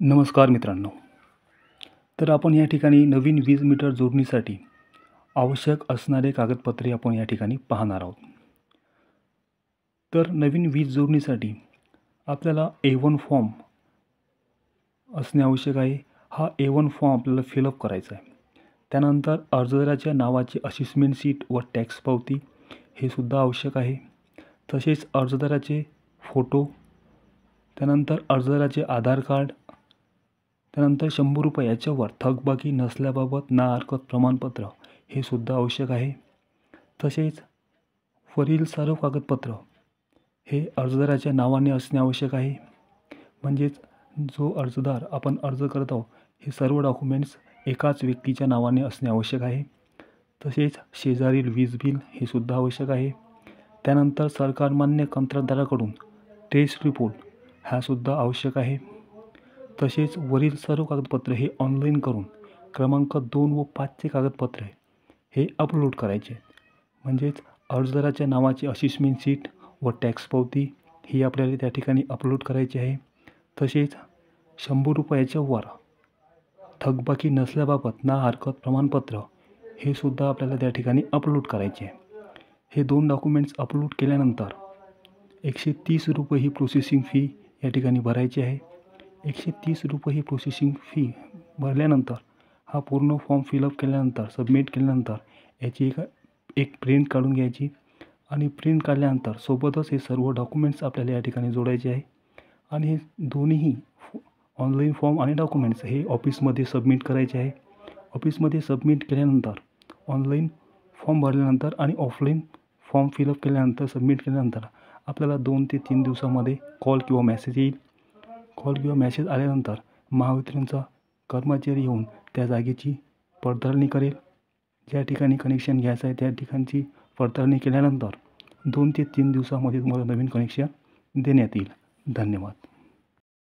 नमस्कार मित्रांनो. तर आपण या ठिकाणी नवीन वीज मीटर जोडणीसाठी आवश्यक असणारे कागदपत्रे आपण या ठिकाणी पाहणार आहोत. तर नवीन वीज जोडणीसाठी आपल्याला A1 फॉर्म असणे आवश्यक आहे. हा A1 फॉर्म आपल्याला फिलअप करायचा आहे. त्यानंतर अर्जदाराच्या नावाची असेसमेंट शीट व टॅक्स पावती हे सुद्धा आवश्यक आहे. तसेच अर्जदाराचे फोटो, त्यानंतर अर्जदाराचे आधार कार्ड, त्यानंतर ₹100 याच्यावर थकबाकी नसल्याबाबत ना हरकत प्रमाणपत्र हे सुद्धा आवश्यक आहे. तसेच वरील सर्व कागदपत्र हे अर्जदाराच्या नावाने असणे आवश्यक आहे. म्हणजेच जो अर्जदार आपण अर्ज करत आहोत हे सर्व डॉक्युमेंट्स एकाच व्यक्तीच्या नावाने असणे आवश्यक आहे. तसेच शेजारील वीज बिल हे सुद्धा आवश्यक आहे. त्यानंतर सरकारमान्य कंत्राटदाराकडून टेस्ट रिपोर्ट हा सुद्धा आवश्यक आहे. तसेच वरील सर्व कागदपत्रे हे ऑनलाईन करून क्रमांक 2 व 5चे कागदपत्रे हे अपलोड करायचे. म्हणजेच अर्जदाराच्या नावाची असेसमेंट शीट व टॅक्स पावती ही आपल्याला त्या ठिकाणी अपलोड करायची आहे. तसेच ₹100 वर थकबाकी नसल्याबाबत ना हरकत प्रमाणपत्र हे सुद्धा आपल्याला त्या ठिकाणी अपलोड करायचे आहे. हे 2 डॉक्युमेंट्स अपलोड केल्यानंतर ₹130 ही प्रोसेसिंग फी या ठिकाणी भरायची आहे. ₹130 ही प्रोसेसिंग फी भरल्यानंतर हा पूर्ण फॉर्म फिलअप केल्यानंतर सबमिट केल्यानंतर याची एक प्रिंट काढून घ्यायची आणि प्रिंट काढल्यानंतर सोबतच हे सर्व डॉक्युमेंट्स आपल्याला या ठिकाणी जोडायचे आहे. आणि हे दोन्हीही ऑनलाईन फॉर्म आणि डॉक्युमेंट्स हे ऑफिसमध्ये सबमिट करायचे आहे. ऑफिसमध्ये सबमिट केल्यानंतर ऑनलाईन फॉर्म भरल्यानंतर आणि ऑफलाईन फॉर्म फिलअप केल्यानंतर सबमिट केल्यानंतर आपल्याला 2 ते 3 दिवसामध्ये कॉल किंवा मेसेज येईल. कॉल किंवा मेसेज आल्यानंतर महावितरणचा कर्मचारी येऊन त्या जागेची पडताळणी करेल. ज्या ठिकाणी कनेक्शन घ्यायचं आहे त्या ठिकाणची पडताळणी केल्यानंतर 2 ते 3 दिवसामध्ये तुम्हाला नवीन कनेक्शन देण्यात येईल. धन्यवाद.